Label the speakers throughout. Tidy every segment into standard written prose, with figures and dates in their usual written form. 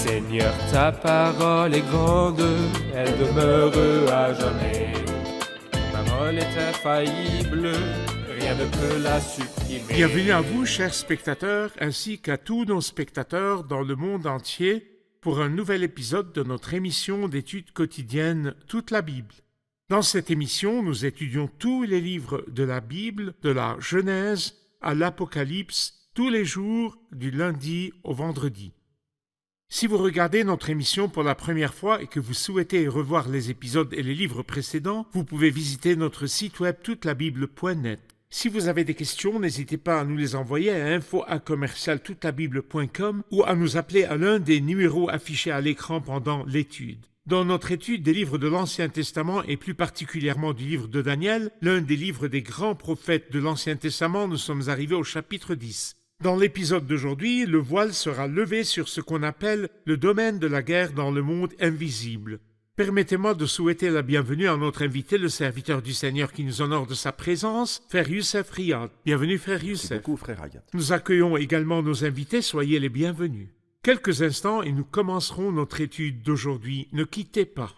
Speaker 1: Seigneur, ta parole est grande, elle demeure à jamais. Ta parole est infaillible, rien ne peut la supprimer.
Speaker 2: Bienvenue à vous, chers spectateurs, ainsi qu'à tous nos spectateurs dans le monde entier pour un nouvel épisode de notre émission d'études quotidiennes Toute la Bible. Dans cette émission, nous étudions tous les livres de la Bible, de la Genèse à l'Apocalypse, tous les jours du lundi au vendredi. Si vous regardez notre émission pour la première fois et que vous souhaitez revoir les épisodes et les livres précédents, vous pouvez visiter notre site web toutelabible.net. Si vous avez des questions, n'hésitez pas à nous les envoyer à info@toutelabible.com ou à nous appeler à l'un des numéros affichés à l'écran pendant l'étude. Dans notre étude des livres de l'Ancien Testament et plus particulièrement du livre de Daniel, l'un des livres des grands prophètes de l'Ancien Testament, nous sommes arrivés au chapitre 10. Dans l'épisode d'aujourd'hui, le voile sera levé sur ce qu'on appelle le domaine de la guerre dans le monde invisible. Permettez-moi de souhaiter la bienvenue à notre invité, le serviteur du Seigneur qui nous honore de sa présence, Frère Youssef Riyad. Bienvenue, Frère Youssef.
Speaker 3: Merci beaucoup, Frère Hayat.
Speaker 2: Nous accueillons également nos invités, soyez les bienvenus. Quelques instants et nous commencerons notre étude d'aujourd'hui. Ne quittez pas.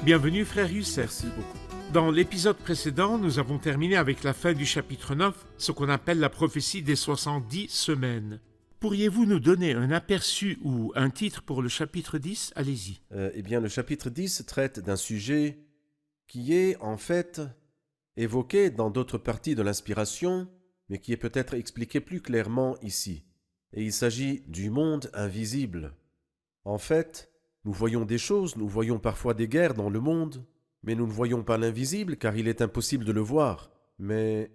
Speaker 2: Bienvenue, Frère Youssef.
Speaker 3: Merci beaucoup.
Speaker 2: Dans l'épisode précédent, nous avons terminé avec la fin du chapitre 9, ce qu'on appelle la prophétie des 70 semaines. Pourriez-vous nous donner un aperçu ou un titre pour le chapitre 10 ? Allez-y.
Speaker 3: Le chapitre 10 traite d'un sujet qui est en fait évoqué dans d'autres parties de l'inspiration, mais qui est peut-être expliqué plus clairement ici. Et il s'agit du monde invisible. En fait, nous voyons des choses, nous voyons parfois des guerres dans le monde, mais nous ne voyons pas l'invisible car il est impossible de le voir. Mais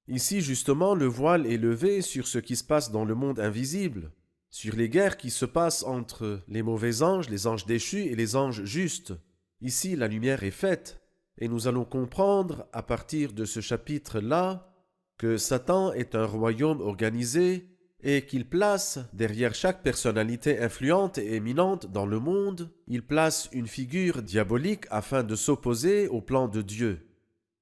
Speaker 3: ici, justement, le voile est levé sur ce qui se passe dans le monde invisible, sur les guerres qui se passent entre les mauvais anges, les anges déchus et les anges justes. Ici, la lumière est faite, et nous allons comprendre à partir de ce chapitre-là que Satan est un royaume organisé et qu'il place derrière chaque personnalité influente et éminente dans le monde, il place une figure diabolique afin de s'opposer au plan de Dieu.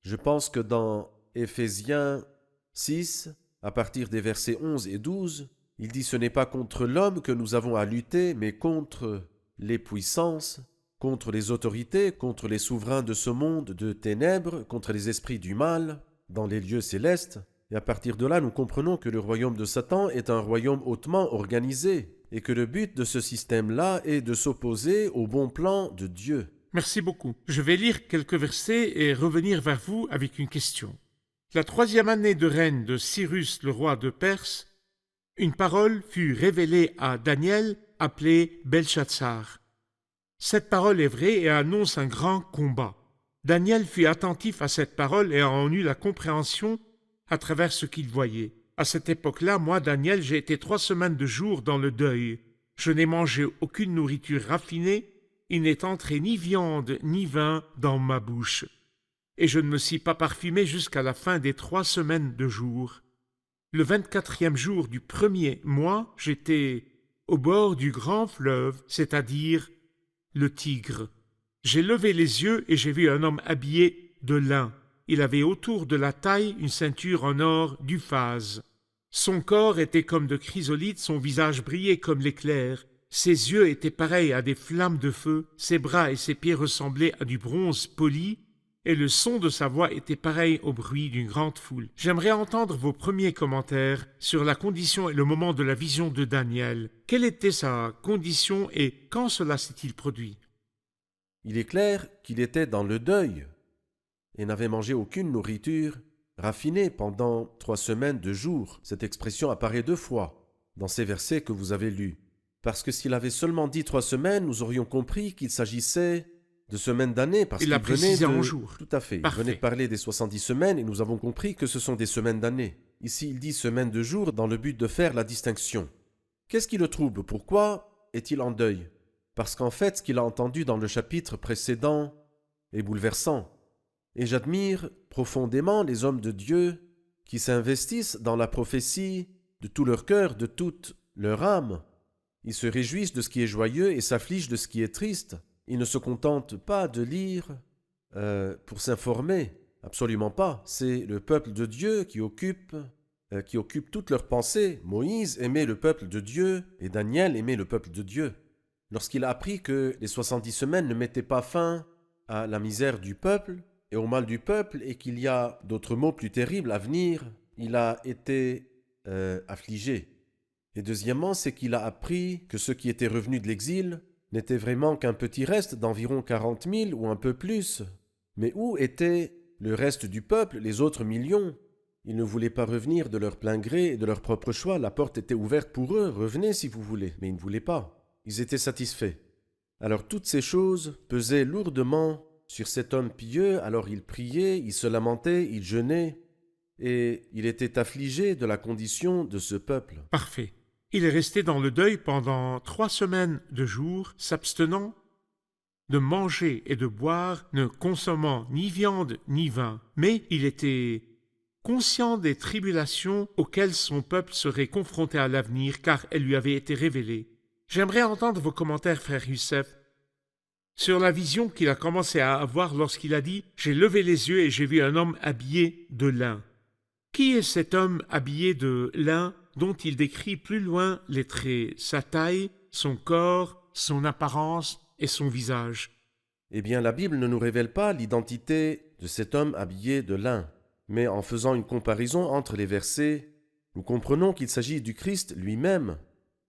Speaker 3: Je pense que dans Éphésiens 6, à partir des versets 11 et 12, il dit « Ce n'est pas contre l'homme que nous avons à lutter, mais contre les puissances, contre les autorités, contre les souverains de ce monde de ténèbres, contre les esprits du mal, dans les lieux célestes. » Et à partir de là, nous comprenons que le royaume de Satan est un royaume hautement organisé et que le but de ce système-là est de s'opposer au bon plan de Dieu.
Speaker 2: Merci beaucoup. Je vais lire quelques versets et revenir vers vous avec une question. La 3e année de règne de Cyrus, le roi de Perse, une parole fut révélée à Daniel, appelé Belchatsar. Cette parole est vraie et annonce un grand combat. Daniel fut attentif à cette parole et en eut la compréhension à travers ce qu'il voyait. À cette époque-là, moi, Daniel, j'ai été 3 semaines de jour dans le deuil. Je n'ai mangé aucune nourriture raffinée, il n'est entré ni viande ni vin dans ma bouche. Et je ne me suis pas parfumé jusqu'à la fin des 3 semaines de jour. Le 24e jour du 1er mois, j'étais au bord du grand fleuve, c'est-à-dire le Tigre. J'ai levé les yeux et j'ai vu un homme habillé de lin. Il avait autour de la taille une ceinture en or d'Uphase. Son corps était comme de chrysolite, son visage brillait comme l'éclair. Ses yeux étaient pareils à des flammes de feu, ses bras et ses pieds ressemblaient à du bronze poli, et le son de sa voix était pareil au bruit d'une grande foule. J'aimerais entendre vos premiers commentaires sur la condition et le moment de la vision de Daniel. Quelle était sa condition et quand cela s'est-il produit ?
Speaker 3: Il est clair qu'il était dans le deuil et n'avait mangé aucune nourriture raffinée pendant 3 semaines de jours. Cette expression apparaît 2 fois dans ces versets que vous avez lus. Parce que s'il avait seulement dit 3 semaines, nous aurions compris qu'il s'agissait de semaines d'années. Parce
Speaker 2: il l'a précisé en jours.
Speaker 3: Tout à fait.
Speaker 2: Parfait.
Speaker 3: Il venait de parler des 70 semaines et nous avons compris que ce sont des semaines d'années. Ici, il dit semaines de jours dans le but de faire la distinction. Qu'est-ce qui le trouble ? Pourquoi est-il en deuil ? Parce qu'en fait, ce qu'il a entendu dans le chapitre précédent est bouleversant. Et j'admire profondément les hommes de Dieu qui s'investissent dans la prophétie de tout leur cœur, de toute leur âme. Ils se réjouissent de ce qui est joyeux et s'affligent de ce qui est triste. Ils ne se contentent pas de lire pour s'informer, absolument pas. C'est le peuple de Dieu qui occupe toutes leurs pensées. Moïse aimait le peuple de Dieu et Daniel aimait le peuple de Dieu. Lorsqu'il a appris que les 70 semaines ne mettaient pas fin à la misère du peuple et au mal du peuple et qu'il y a d'autres maux plus terribles à venir, il a été affligé. Et deuxièmement, c'est qu'il a appris que ceux qui étaient revenus de l'exil n'étaient vraiment qu'un petit reste d'environ 40 000 ou un peu plus. Mais où était le reste du peuple, les autres millions? Ils ne voulaient pas revenir de leur plein gré et de leur propre choix. La porte était ouverte pour eux. Revenez si vous voulez. Mais ils ne voulaient pas. Ils étaient satisfaits. Alors toutes ces choses pesaient lourdement sur cet homme pieux. Alors il priait, il se lamentait, il jeûnait. Et il était affligé de la condition de ce peuple.
Speaker 2: Parfait. Il est resté dans le deuil pendant 3 semaines de jours, s'abstenant de manger et de boire, ne consommant ni viande ni vin. Mais il était conscient des tribulations auxquelles son peuple serait confronté à l'avenir, car elles lui avaient été révélées. J'aimerais entendre vos commentaires, frère Youssef, sur la vision qu'il a commencé à avoir lorsqu'il a dit « J'ai levé les yeux et j'ai vu un homme habillé de lin ». Qui est cet homme habillé de lin dont il décrit plus loin les traits, sa taille, son corps, son apparence et son visage?
Speaker 3: Eh bien, la Bible ne nous révèle pas l'identité de cet homme habillé de lin. Mais en faisant une comparaison entre les versets, nous comprenons qu'il s'agit du Christ lui-même.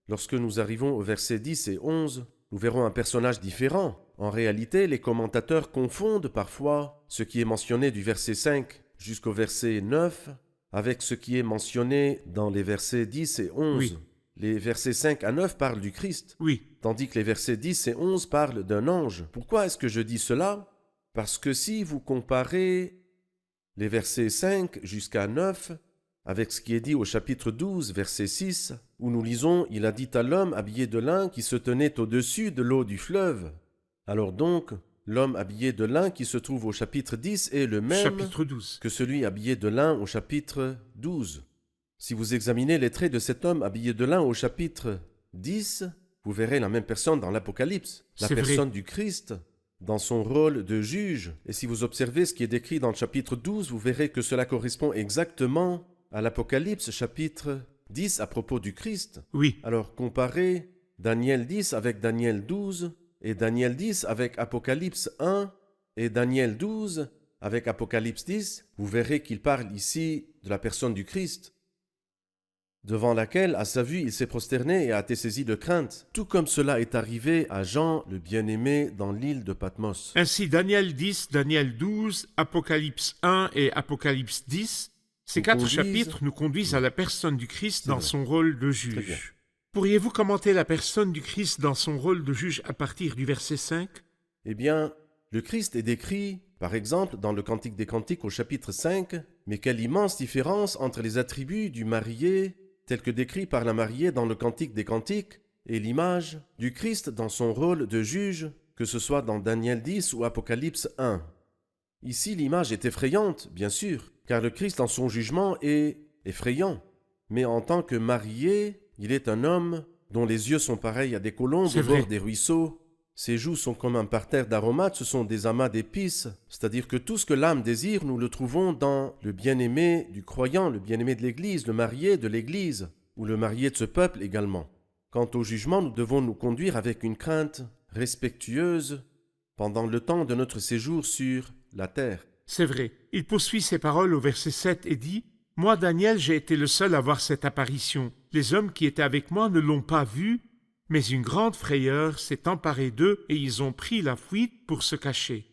Speaker 3: Lorsque nous arrivons aux versets 10 et 11, nous verrons un personnage différent. En réalité, les commentateurs confondent parfois ce qui est mentionné du verset 5 jusqu'au verset 9 avec ce qui est mentionné dans les versets 10 et 11.
Speaker 2: Oui.
Speaker 3: Les versets 5 à 9 parlent du Christ,
Speaker 2: Oui,
Speaker 3: tandis que les versets 10 et 11 parlent d'un ange. Pourquoi est-ce que je dis cela? Parce que si vous comparez les versets 5 jusqu'à 9 avec ce qui est dit au chapitre 12, verset 6, où nous lisons « Il a dit à l'homme habillé de lin qui se tenait au-dessus de l'eau du fleuve ». Alors donc, l'homme habillé de lin qui se trouve au chapitre 10 est le même
Speaker 2: chapitre 12.
Speaker 3: que celui habillé de lin au chapitre 12. Si vous examinez les traits de cet homme habillé de lin au chapitre 10, vous verrez la même personne dans l'Apocalypse, la
Speaker 2: C'est vrai.
Speaker 3: personne du Christ, dans son rôle de juge. Et si vous observez ce qui est décrit dans le chapitre 12, vous verrez que cela correspond exactement à l'Apocalypse chapitre 10 à propos du Christ.
Speaker 2: Oui,
Speaker 3: Alors comparez Daniel 10 avec Daniel 12 et Daniel 10 avec Apocalypse 1 et Daniel 12 avec Apocalypse 10, vous verrez qu'il parle ici de la personne du Christ, devant laquelle, à sa vue, il s'est prosterné et a été saisi de crainte, tout comme cela est arrivé à Jean le bien-aimé dans l'île de Patmos.
Speaker 2: ainsi Daniel 10, Daniel 12, Apocalypse 1 et Apocalypse 10, ces
Speaker 3: Nous
Speaker 2: 4
Speaker 3: conduisent-
Speaker 2: chapitres nous conduisent à la personne du Christ
Speaker 3: C'est
Speaker 2: dans
Speaker 3: vrai.
Speaker 2: son rôle de
Speaker 3: Très bien.
Speaker 2: juge. Pourriez-vous commenter la personne du Christ dans son rôle de juge à partir du verset 5?
Speaker 3: Eh bien, le Christ est décrit, par exemple, dans le Cantique des Cantiques au chapitre 5, mais quelle immense différence entre les attributs du marié, tels que décrits par la mariée dans le Cantique des Cantiques, et l'image du Christ dans son rôle de juge, que ce soit dans Daniel 10 ou Apocalypse 1. Ici, l'image est effrayante, bien sûr, car le Christ en son jugement est effrayant. Mais en tant que marié, il est un homme dont les yeux sont pareils à des colombes
Speaker 2: C'est
Speaker 3: au bord
Speaker 2: vrai.
Speaker 3: des ruisseaux. Ses joues sont comme un parterre d'aromates, ce sont des amas d'épices. C'est-à-dire que tout ce que l'âme désire, nous le trouvons dans le bien-aimé du croyant, le bien-aimé de l'Église, le marié de l'Église, ou le marié de ce peuple également. Quant au jugement, nous devons nous conduire avec une crainte respectueuse pendant le temps de notre séjour sur la terre.
Speaker 2: C'est vrai. Il poursuit ses paroles au verset 7 et dit « Moi, Daniel, j'ai été le seul à voir cette apparition. Les hommes qui étaient avec moi ne l'ont pas vue, mais une grande frayeur s'est emparée d'eux et ils ont pris la fuite pour se cacher.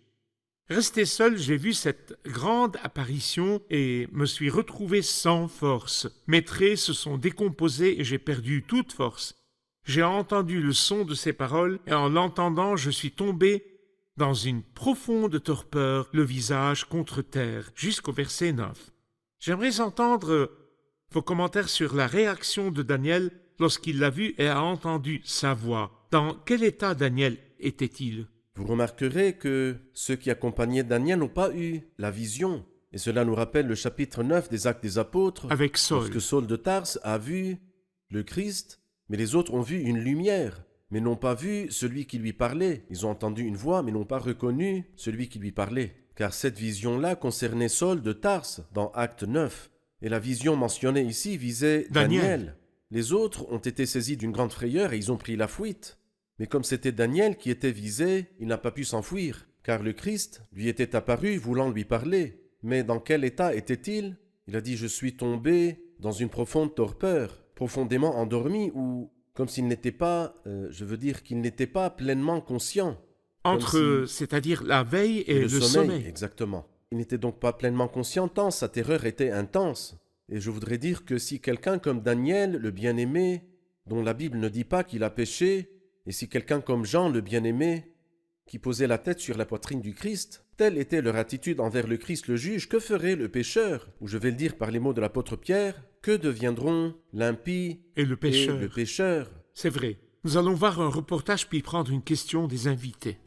Speaker 2: Resté seul, j'ai vu cette grande apparition et me suis retrouvé sans force. Mes traits se sont décomposés et j'ai perdu toute force. J'ai entendu le son de ces paroles et en l'entendant, je suis tombé dans une profonde torpeur, le visage contre terre, jusqu'au verset 9. J'aimerais entendre vos commentaires sur la réaction de Daniel lorsqu'il l'a vu et a entendu sa voix. Dans quel état Daniel était-il?
Speaker 3: vous remarquerez que ceux qui accompagnaient Daniel n'ont pas eu la vision. Et cela nous rappelle le chapitre 9 des Actes des Apôtres,
Speaker 2: avec Saul.
Speaker 3: lorsque Saul de Tarse a vu le Christ, mais les autres ont vu une lumière, mais n'ont pas vu celui qui lui parlait. Ils ont entendu une voix, mais n'ont pas reconnu celui qui lui parlait. Car cette vision-là concernait Saul de Tarse, dans Acte 9. Et la vision mentionnée ici visait Daniel. Les autres ont été saisis d'une grande frayeur et ils ont pris la fuite. Mais comme c'était Daniel qui était visé, il n'a pas pu s'enfuir, car le Christ lui était apparu voulant lui parler. Mais dans quel état était-il? Il a dit « Je suis tombé dans une profonde torpeur, profondément endormi » ou comme s'il n'était pas, qu'il n'était pas pleinement conscient.
Speaker 2: C'est-à-dire la veille et le sommeil.
Speaker 3: Exactement. Il n'était donc pas pleinement conscient tant sa terreur était intense. Et je voudrais dire que si quelqu'un comme Daniel, le bien-aimé, dont la Bible ne dit pas qu'il a péché, et si quelqu'un comme Jean, le bien-aimé, qui posait la tête sur la poitrine du Christ, telle était leur attitude envers le Christ le juge, que ferait le pécheur? Ou je vais le dire par les mots de l'apôtre Pierre, que deviendront l'impie
Speaker 2: et le pécheur? C'est vrai. Nous allons voir un reportage puis prendre une question des invités.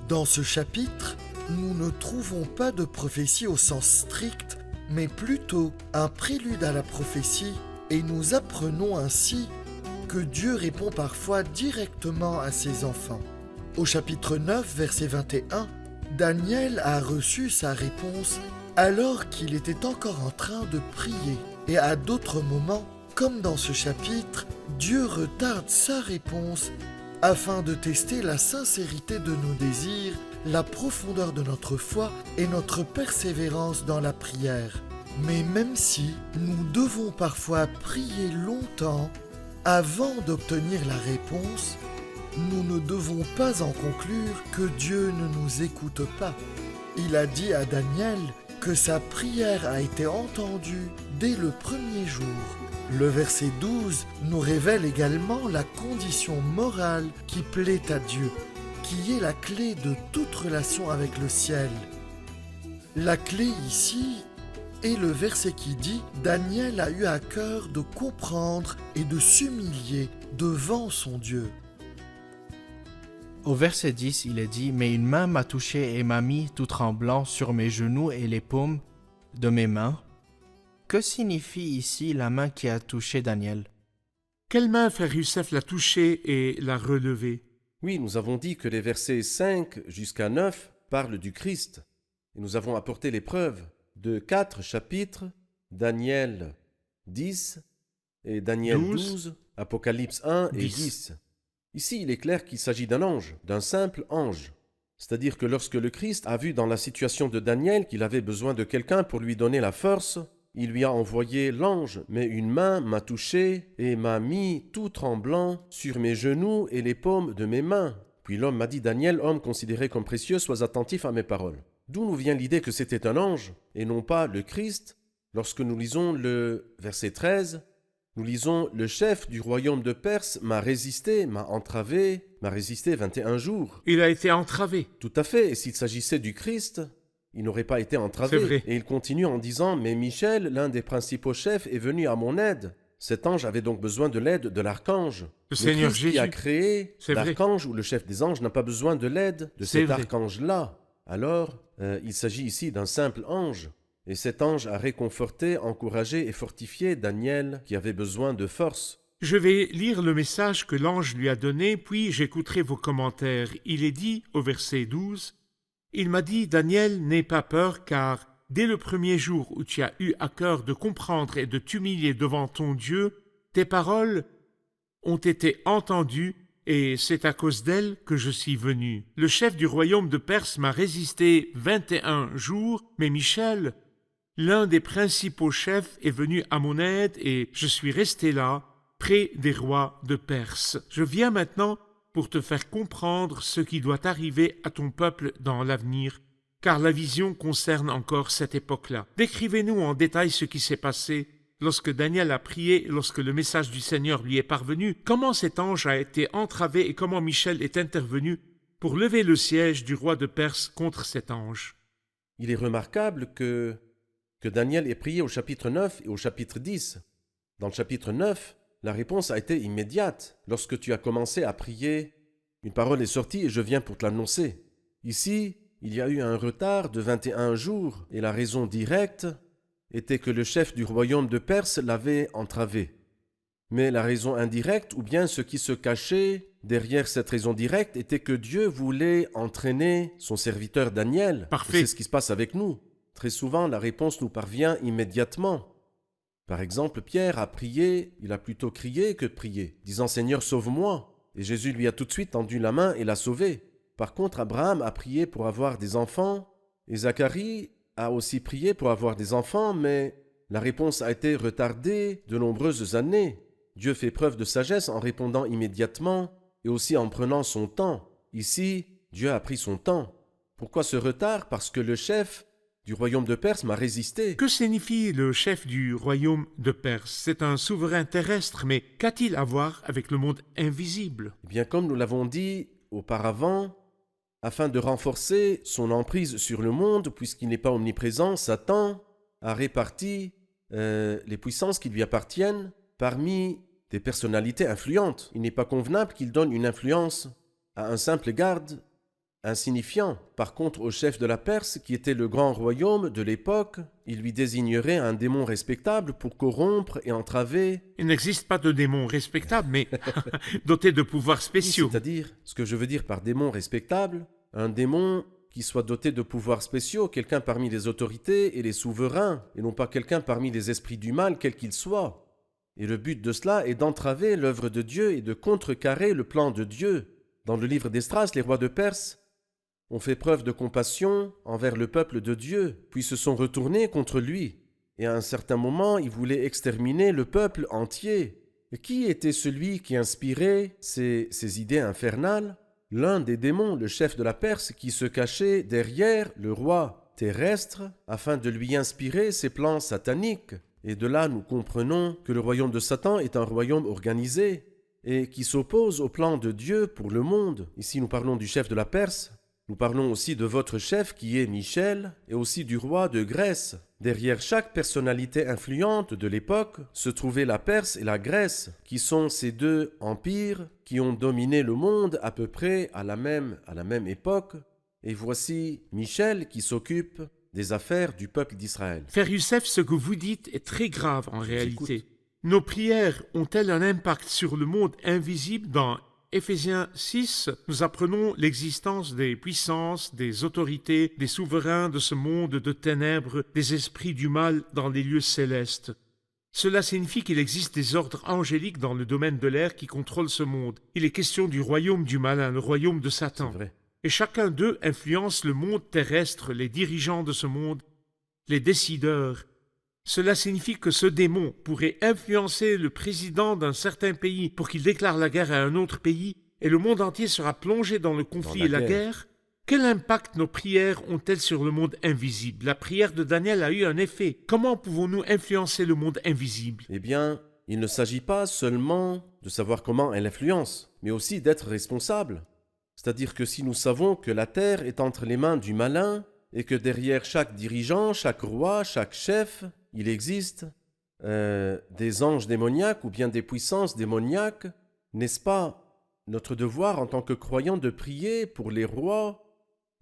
Speaker 4: Dans ce chapitre, nous ne trouvons pas de prophétie au sens strict, mais plutôt un prélude à la prophétie, et nous apprenons ainsi que Dieu répond parfois directement à ses enfants. Au chapitre 9, verset 21, Daniel a reçu sa réponse alors qu'il était encore en train de prier. Et à d'autres moments, comme dans ce chapitre, Dieu retarde sa réponse afin de tester la sincérité de nos désirs, la profondeur de notre foi et notre persévérance dans la prière. Mais même si nous devons parfois prier longtemps avant d'obtenir la réponse, nous ne devons pas en conclure que Dieu ne nous écoute pas. Il a dit à Daniel que sa prière a été entendue dès le premier jour. Le verset 12 nous révèle également la condition morale qui plaît à Dieu, qui est la clé de toute relation avec le ciel. La clé ici est le verset qui dit « Daniel a eu à cœur de comprendre et de s'humilier devant son Dieu ».
Speaker 5: Au verset 10, il est dit « Mais une main m'a touché et m'a mis tout tremblant sur mes genoux et les paumes de mes mains. » Que signifie ici la main qui a touché Daniel?
Speaker 2: Quelle main frère Youssef l'a touché et l'a relevé?
Speaker 3: Oui, nous avons dit que les versets 5 jusqu'à 9 parlent du Christ. Et nous avons apporté les preuves de 4 chapitres, Daniel 10 et Daniel 12, Apocalypse 1 et 10. Ici, il est clair qu'il s'agit d'un ange, d'un simple ange. C'est-à-dire que lorsque le Christ a vu dans la situation de Daniel qu'il avait besoin de quelqu'un pour lui donner la force, il lui a envoyé l'ange, mais une main m'a touché et m'a mis tout tremblant sur mes genoux et les paumes de mes mains. Puis l'homme m'a dit, Daniel, homme considéré comme précieux, sois attentif à mes paroles. D'où nous vient l'idée que c'était un ange et non pas le Christ? Lorsque nous lisons le verset 13, nous lisons « Le chef du royaume de Perse m'a résisté, m'a entravé, m'a résisté 21 jours. »
Speaker 2: Il a été entravé.
Speaker 3: Tout à fait, et s'il s'agissait du Christ, il n'aurait pas été entravé.
Speaker 2: C'est vrai.
Speaker 3: Et il continue en disant « Mais Michel, l'un des principaux chefs, est venu à mon aide. » Cet ange avait donc besoin de l'aide de l'archange.
Speaker 2: Le Seigneur
Speaker 3: Christ
Speaker 2: Jésus
Speaker 3: qui a créé l'archange ou le chef des anges n'a pas besoin de l'aide de cet archange-là. Alors, il s'agit ici d'un simple ange. Et cet ange a réconforté, encouragé et fortifié Daniel qui avait besoin de force.
Speaker 2: Je vais lire le message que l'ange lui a donné, puis j'écouterai vos commentaires. Il est dit au verset 12, « Il m'a dit, Daniel, n'aie pas peur, car dès le premier jour où tu as eu à cœur de comprendre et de t'humilier devant ton Dieu, tes paroles ont été entendues, et c'est à cause d'elles que je suis venu. Le chef du royaume de Perse m'a résisté 21 jours, mais Michel, l'un des principaux chefs, est venu à mon aide et je suis resté là, près des rois de Perse. Je viens maintenant pour te faire comprendre ce qui doit arriver à ton peuple dans l'avenir, car la vision concerne encore cette époque-là. Décrivez-nous en détail ce qui s'est passé lorsque Daniel a prié, lorsque le message du Seigneur lui est parvenu, comment cet ange a été entravé et comment Michel est intervenu pour lever le siège du roi de Perse contre cet ange.
Speaker 3: Il est remarquable que Daniel ait prié au chapitre 9 et au chapitre 10. Dans le chapitre 9, la réponse a été immédiate. Lorsque tu as commencé à prier Une parole est sortie et je viens pour te l'annoncer. Ici, il y a eu un retard de 21 jours et la raison directe était que le chef du royaume de Perse l'avait entravé. Mais la raison indirecte, ou bien ce qui se cachait derrière cette raison directe, était que Dieu voulait entraîner son serviteur Daniel.
Speaker 2: Parfait.
Speaker 3: C'est ce qui se passe avec nous. Très souvent, la réponse nous parvient immédiatement. Par exemple, Pierre a prié, il a plutôt crié que prié, disant « Seigneur, sauve-moi ». Et Jésus lui a tout de suite tendu la main et l'a sauvé. Par contre, Abraham a prié pour avoir des enfants, et Zacharie a aussi prié pour avoir des enfants, mais la réponse a été retardée de nombreuses années. Dieu fait preuve de sagesse en répondant immédiatement et aussi en prenant son temps. Ici, Dieu a pris son temps. Pourquoi ce retard? Parce que le chef du royaume de Perse m'a résisté.
Speaker 2: Que signifie le chef du royaume de Perse? C'est un souverain terrestre, mais qu'a-t-il à voir avec le monde invisible?
Speaker 3: Eh bien, comme nous l'avons dit auparavant, afin de renforcer son emprise sur le monde, puisqu'il n'est pas omniprésent, Satan a réparti les puissances qui lui appartiennent parmi des personnalités influentes. Il n'est pas convenable qu'il donne une influence à un simple garde insignifiant. Par contre, au chef de la Perse, qui était le grand royaume de l'époque, il lui désignerait un démon respectable pour corrompre et entraver.
Speaker 2: Il n'existe pas de démon respectable, mais doté de pouvoirs spéciaux.
Speaker 3: C'est-à-dire, ce que je veux dire par démon respectable, un démon qui soit doté de pouvoirs spéciaux, quelqu'un parmi les autorités et les souverains, et non pas quelqu'un parmi les esprits du mal, quel qu'il soit. Et le but de cela est d'entraver l'œuvre de Dieu et de contrecarrer le plan de Dieu. Dans le livre d'Esdras, les rois de Perse ont fait preuve de compassion envers le peuple de Dieu, puis se sont retournés contre lui. Et à un certain moment, ils voulaient exterminer le peuple entier. Et qui était celui qui inspirait ces idées infernales? L'un des démons, le chef de la Perse, qui se cachait derrière le roi terrestre afin de lui inspirer ses plans sataniques. Et de là, nous comprenons que le royaume de Satan est un royaume organisé et qui s'oppose au plan de Dieu pour le monde. Ici, nous parlons du chef de la Perse. Nous parlons aussi de votre chef qui est Michel et aussi du roi de Grèce. Derrière chaque personnalité influente de l'époque se trouvaient la Perse et la Grèce, qui sont ces deux empires qui ont dominé le monde à peu près à la même époque. Et voici Michel qui s'occupe des affaires du peuple d'Israël.
Speaker 2: Frère Youssef, ce que vous dites est très grave en réalité.
Speaker 3: J'écoute.
Speaker 2: Nos prières ont-elles un impact sur le monde invisible? Dans Éphésiens 6, nous apprenons l'existence des puissances, des autorités, des souverains de ce monde de ténèbres, des esprits du mal dans les lieux célestes. Cela signifie qu'il existe des ordres angéliques dans le domaine de l'air qui contrôlent ce monde. Il est question du royaume du malin, le royaume de Satan.
Speaker 3: C'est vrai.
Speaker 2: Et chacun d'eux influence le monde terrestre, les dirigeants de ce monde, les décideurs. Cela signifie que ce démon pourrait influencer le président d'un certain pays pour qu'il déclare la guerre à un autre pays et le monde entier sera plongé dans le conflit
Speaker 3: Dans
Speaker 2: et
Speaker 3: la
Speaker 2: la guerre. Quel impact nos prières ont-elles sur le monde invisible? La prière de Daniel a eu un effet. Comment pouvons-nous influencer le monde invisible?
Speaker 3: Eh bien, il ne s'agit pas seulement de savoir comment elle influence, mais aussi d'être responsable. C'est-à-dire que si nous savons que la terre est entre les mains du malin et que derrière chaque dirigeant, chaque roi, chaque chef, il existe des anges démoniaques ou bien des puissances démoniaques, n'est-ce pas notre devoir en tant que croyants de prier pour les rois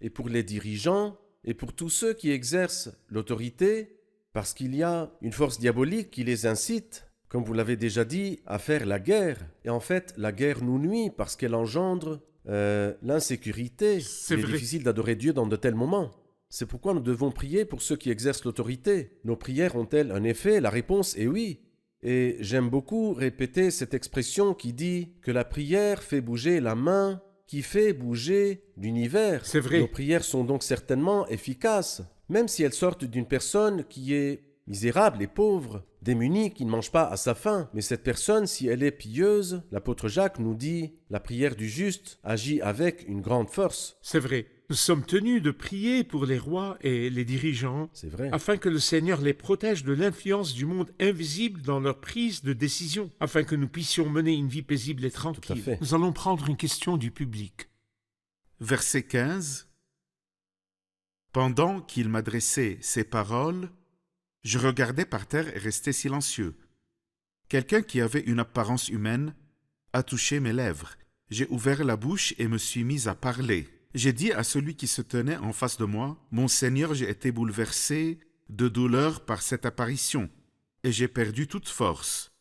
Speaker 3: et pour les dirigeants et pour tous ceux qui exercent l'autorité, parce qu'il y a une force diabolique qui les incite, comme vous l'avez déjà dit, à faire la guerre. Et en fait, la guerre nous nuit parce qu'elle engendre l'insécurité.
Speaker 2: C'est
Speaker 3: Il est
Speaker 2: vrai.
Speaker 3: difficile d'adorer Dieu dans de tels moments. C'est pourquoi nous devons prier pour ceux qui exercent l'autorité. Nos prières ont-elles un effet? La réponse est oui. Et j'aime beaucoup répéter cette expression qui dit que la prière fait bouger la main qui fait bouger l'univers.
Speaker 2: C'est vrai.
Speaker 3: Nos prières sont donc certainement efficaces, même si elles sortent d'une personne qui est misérable et pauvre, démunie, qui ne mange pas à sa faim. Mais cette personne, si elle est pieuse, l'apôtre Jacques nous dit, la prière du juste agit avec une grande force.
Speaker 2: C'est vrai. Nous sommes tenus de prier pour les rois et les dirigeants
Speaker 3: C'est vrai.
Speaker 2: afin que le Seigneur les protège de l'influence du monde invisible dans leur prise de décision, afin que nous puissions mener une vie paisible et tranquille.
Speaker 3: fait.
Speaker 2: Nous allons prendre une question du public.
Speaker 6: Verset 15. Pendant qu'il m'adressait ces paroles, je regardais par terre et restais silencieux. Quelqu'un qui avait une apparence humaine a touché mes lèvres. J'ai ouvert la bouche et me suis mis à parler. J'ai dit à celui qui se tenait en face de moi, « Mon Seigneur, j'ai été bouleversé de douleur par cette apparition, et j'ai perdu toute force. »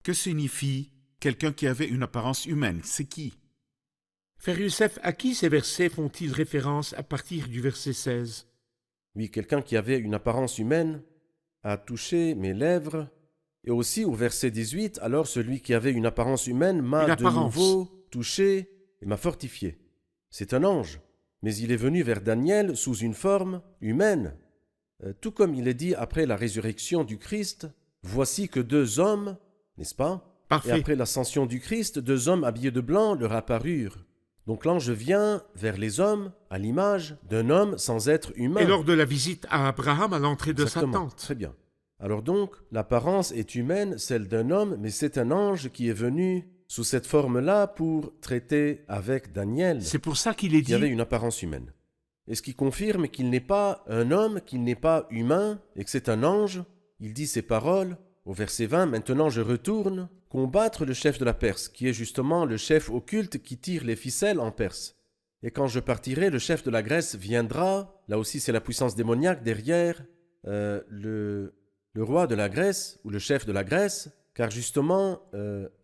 Speaker 6: Que signifie quelqu'un qui avait une apparence humaine? C'est qui?
Speaker 2: Frère Youssef, à qui ces versets font-ils référence à partir du verset 16?
Speaker 3: Oui, quelqu'un qui avait une apparence humaine a touché mes lèvres. Et aussi au verset 18, alors celui qui avait une apparence humaine m'a de nouveau touché et m'a fortifié. C'est un ange, mais il est venu vers Daniel sous une forme humaine. Tout comme il est dit après la résurrection du Christ, voici que deux hommes, n'est-ce pas?
Speaker 2: Parfait.
Speaker 3: Et après l'ascension du Christ, deux hommes habillés de blanc leur apparurent. Donc l'ange vient vers les hommes à l'image d'un homme sans être humain.
Speaker 2: Et lors de la visite à Abraham à l'entrée de sa
Speaker 3: Exactement.
Speaker 2: tente.
Speaker 3: Très bien. Alors donc, l'apparence est humaine, celle d'un homme, mais c'est un ange qui est venu sous cette forme-là pour traiter avec Daniel,
Speaker 2: C'est pour ça qu'il est
Speaker 3: qui
Speaker 2: dit,
Speaker 3: avait une apparence humaine. Et ce qui confirme qu'il n'est pas un homme, qu'il n'est pas humain, et que c'est un ange. Il dit ces paroles au verset 20, « Maintenant je retourne combattre le chef de la Perse, qui est justement le chef occulte qui tire les ficelles en Perse. Et quand je partirai, le chef de la Grèce viendra. » Là aussi c'est la puissance démoniaque derrière le roi de la Grèce, ou le chef de la Grèce, car justement,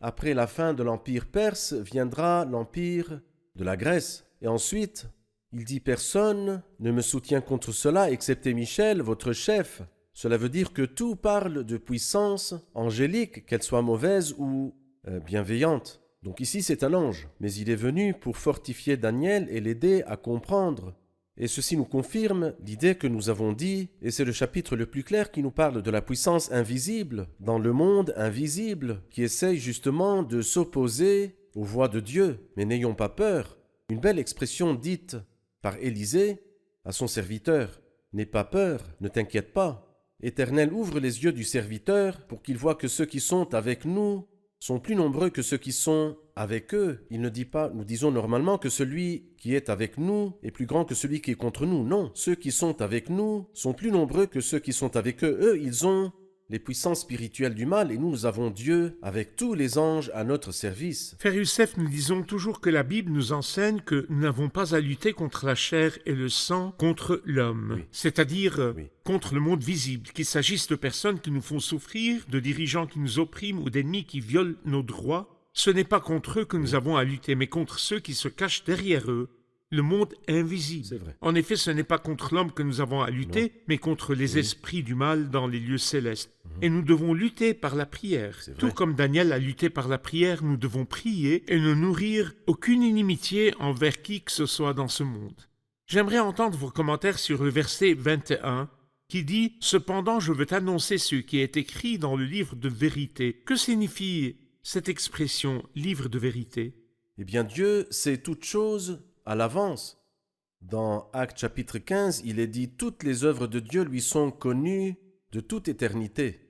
Speaker 3: après la fin de l'empire perse, viendra l'empire de la Grèce. Et ensuite, il dit « Personne ne me soutient contre cela, excepté Michel, votre chef. » Cela veut dire que tout parle de puissance angélique, qu'elle soit mauvaise ou bienveillante. Donc ici, c'est un ange, mais il est venu pour fortifier Daniel et l'aider à comprendre. Et ceci nous confirme l'idée que nous avons dit, et c'est le chapitre le plus clair qui nous parle de la puissance invisible dans le monde invisible, qui essaye justement de s'opposer aux voies de Dieu. Mais n'ayons pas peur. Une belle expression dite par Élisée à son serviteur. N'aie pas peur, ne t'inquiète pas. Éternel, ouvre les yeux du serviteur pour qu'il voie que ceux qui sont avec nous sont plus nombreux que ceux qui sont avec eux. Il ne dit pas, nous disons normalement que celui qui est avec nous est plus grand que celui qui est contre nous. Non, ceux qui sont avec nous sont plus nombreux que ceux qui sont avec eux. Eux, ils ont les puissances spirituelles du mal et nous avons Dieu avec tous les anges à notre service.
Speaker 2: Frère Youssef, nous disons toujours que la Bible nous enseigne que nous n'avons pas à lutter contre la chair et le sang, contre l'homme,
Speaker 3: Oui.
Speaker 2: c'est-à-dire
Speaker 3: Oui.
Speaker 2: contre le monde visible, qu'il s'agisse de personnes qui nous font souffrir, de dirigeants qui nous oppriment ou d'ennemis qui violent nos droits. Ce n'est pas contre eux que nous avons à lutter, mais contre ceux qui se cachent derrière eux, le monde invisible.
Speaker 3: C'est vrai.
Speaker 2: En effet, ce n'est pas contre l'homme que nous avons à lutter,
Speaker 3: Non.
Speaker 2: mais contre les
Speaker 3: Oui.
Speaker 2: esprits du mal dans les lieux célestes. Et nous devons lutter par la prière.
Speaker 3: C'est vrai.
Speaker 2: Tout comme Daniel a lutté par la prière, nous devons prier et ne nourrir aucune inimitié envers qui que ce soit dans ce monde. J'aimerais entendre vos commentaires sur le verset 21 qui dit « Cependant, je veux t'annoncer ce qui est écrit dans le livre de vérité. » Que signifie cette expression « livre de vérité »
Speaker 3: Eh bien, Dieu sait toutes choses à l'avance. Dans Actes chapitre 15, il est dit « Toutes les œuvres de Dieu lui sont connues de toute éternité. »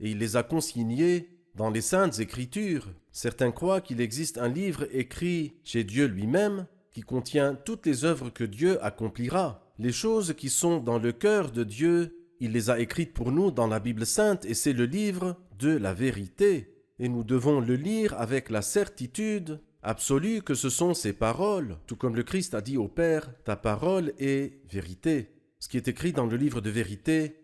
Speaker 3: Et il les a consignées dans les saintes écritures. Certains croient qu'il existe un livre écrit chez Dieu lui-même qui contient toutes les œuvres que Dieu accomplira. Les choses qui sont dans le cœur de Dieu, il les a écrites pour nous dans la Bible sainte et c'est le livre de la vérité. Et nous devons le lire avec la certitude absolue que ce sont ses paroles, tout comme le Christ a dit au Père, « Ta parole est vérité ». Ce qui est écrit dans le livre de vérité,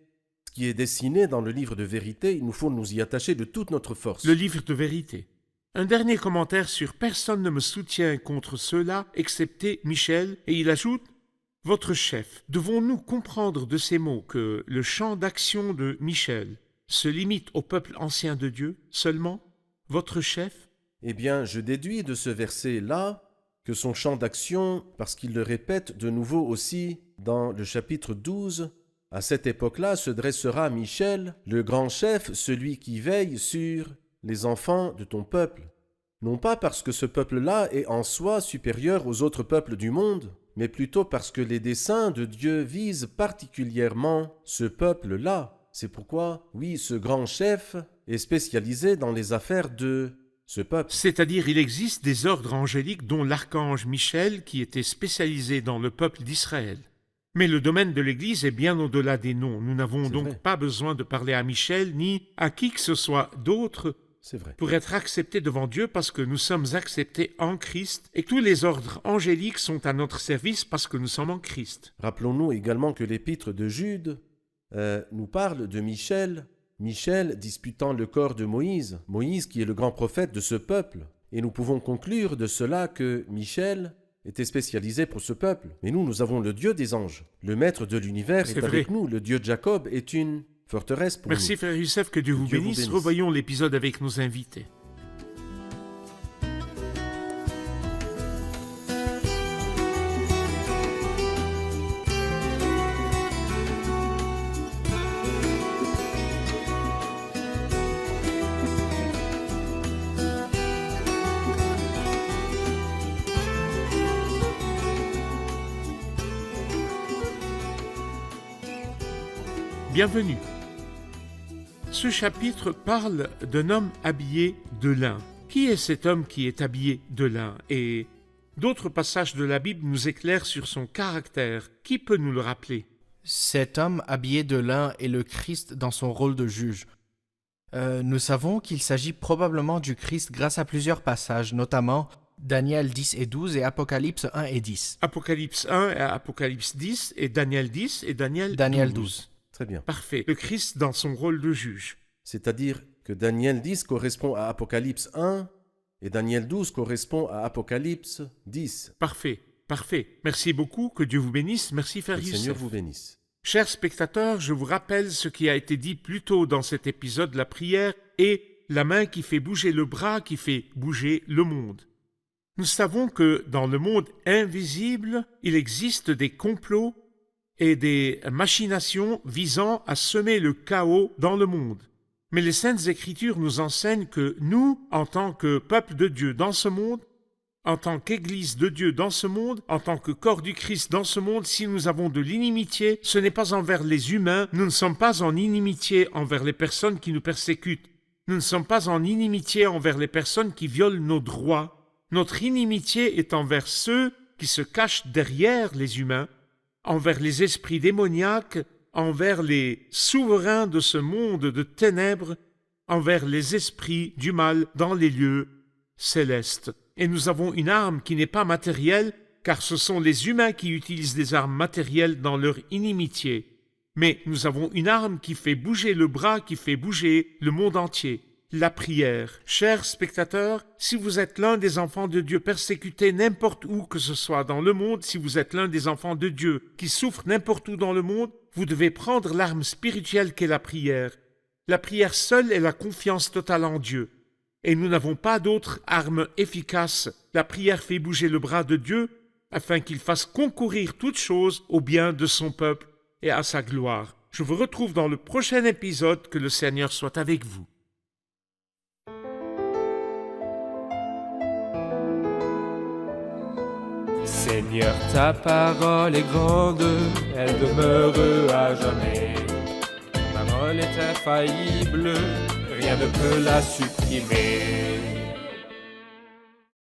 Speaker 3: ce qui est dessiné dans le livre de vérité, il nous faut nous y attacher de toute notre force.
Speaker 2: Le livre de vérité. Un dernier commentaire sur « Personne ne me soutient contre cela, excepté Michel », et il ajoute « Votre chef, devons-nous comprendre de ces mots que le champ d'action de Michel se limite au peuple ancien de Dieu seulement? Votre chef ?»
Speaker 3: Eh bien, je déduis de ce verset-là que son champ d'action, parce qu'il le répète de nouveau aussi dans le chapitre 12, à cette époque-là se dressera Michel, le grand chef, celui qui veille sur les enfants de ton peuple. Non pas parce que ce peuple-là est en soi supérieur aux autres peuples du monde, mais plutôt parce que les desseins de Dieu visent particulièrement ce peuple-là. C'est pourquoi, oui, ce grand chef est spécialisé dans les affaires de ce peuple.
Speaker 2: C'est-à-dire il existe des ordres angéliques dont l'archange Michel qui était spécialisé dans le peuple d'Israël. Mais le domaine de l'Église est bien au-delà des noms. Nous n'avons
Speaker 3: C'est
Speaker 2: donc
Speaker 3: vrai.
Speaker 2: pas besoin de parler à Michel ni à qui que ce soit d'autre
Speaker 3: c'est vrai.
Speaker 2: pour être acceptés devant Dieu parce que nous sommes acceptés en Christ et tous les ordres angéliques sont à notre service parce que nous sommes en Christ.
Speaker 3: Rappelons-nous également que l'épître de Jude nous parle de Michel. Michel disputant le corps de Moïse, Moïse qui est le grand prophète de ce peuple. Et nous pouvons conclure de cela que Michel était spécialisé pour ce peuple. Mais nous avons le Dieu des anges. Le maître de l'univers est
Speaker 2: C'est
Speaker 3: avec
Speaker 2: vrai.
Speaker 3: nous. Le Dieu de Jacob est une forteresse pour
Speaker 2: Merci
Speaker 3: nous.
Speaker 2: frère Youssef, que Dieu vous
Speaker 3: Dieu vous
Speaker 2: bénisse.
Speaker 3: bénisse.
Speaker 2: Revoyons l'épisode avec nos invités. Bienvenue. Ce chapitre parle d'un homme habillé de lin. Qui est cet homme qui est habillé de lin? Et d'autres passages de la Bible nous éclairent sur son caractère. Qui peut nous le rappeler?
Speaker 5: Cet homme habillé de lin est le Christ dans son rôle de juge. Nous savons qu'il s'agit probablement du Christ grâce à plusieurs passages, notamment Daniel 10 et 12 et Apocalypse 1 et 10.
Speaker 2: Apocalypse 1 et Apocalypse 10 et Daniel 10 et Daniel
Speaker 5: 12.
Speaker 3: Très bien.
Speaker 2: Parfait. Le Christ dans son rôle de juge.
Speaker 3: C'est-à-dire que Daniel 10 correspond à Apocalypse 1 et Daniel 12 correspond à Apocalypse 10.
Speaker 2: Parfait. Parfait. Merci beaucoup. Que Dieu vous bénisse. Merci
Speaker 3: Que
Speaker 2: frère
Speaker 3: le
Speaker 2: Youssef.
Speaker 3: Seigneur vous bénisse.
Speaker 2: Chers spectateurs, je vous rappelle ce qui a été dit plus tôt dans cet épisode, la prière est la main qui fait bouger le bras, qui fait bouger le monde. Nous savons que dans le monde invisible, il existe des complots et des machinations visant à semer le chaos dans le monde. Mais les Saintes Écritures nous enseignent que nous, en tant que peuple de Dieu dans ce monde, en tant qu'Église de Dieu dans ce monde, en tant que corps du Christ dans ce monde, si nous avons de l'inimitié, ce n'est pas envers les humains, nous ne sommes pas en inimitié envers les personnes qui nous persécutent, nous ne sommes pas en inimitié envers les personnes qui violent nos droits. Notre inimitié est envers ceux qui se cachent derrière les humains, envers les esprits démoniaques, envers les souverains de ce monde de ténèbres, envers les esprits du mal dans les lieux célestes. Et nous avons une arme qui n'est pas matérielle, car ce sont les humains qui utilisent des armes matérielles dans leur inimitié. Mais nous avons une arme qui fait bouger le bras, qui fait bouger le monde entier. La prière. Chers spectateurs, si vous êtes l'un des enfants de Dieu persécutés n'importe où que ce soit dans le monde, si vous êtes l'un des enfants de Dieu qui souffre n'importe où dans le monde, vous devez prendre l'arme spirituelle qu'est la prière. La prière seule est la confiance totale en Dieu. Et nous n'avons pas d'autre arme efficace. La prière fait bouger le bras de Dieu afin qu'il fasse concourir toutes choses au bien de son peuple et à sa gloire. Je vous retrouve dans le prochain épisode. Que le Seigneur soit avec vous.
Speaker 1: Seigneur, ta parole est grande, elle demeure à jamais. Ta parole est infaillible, rien ne peut la supprimer.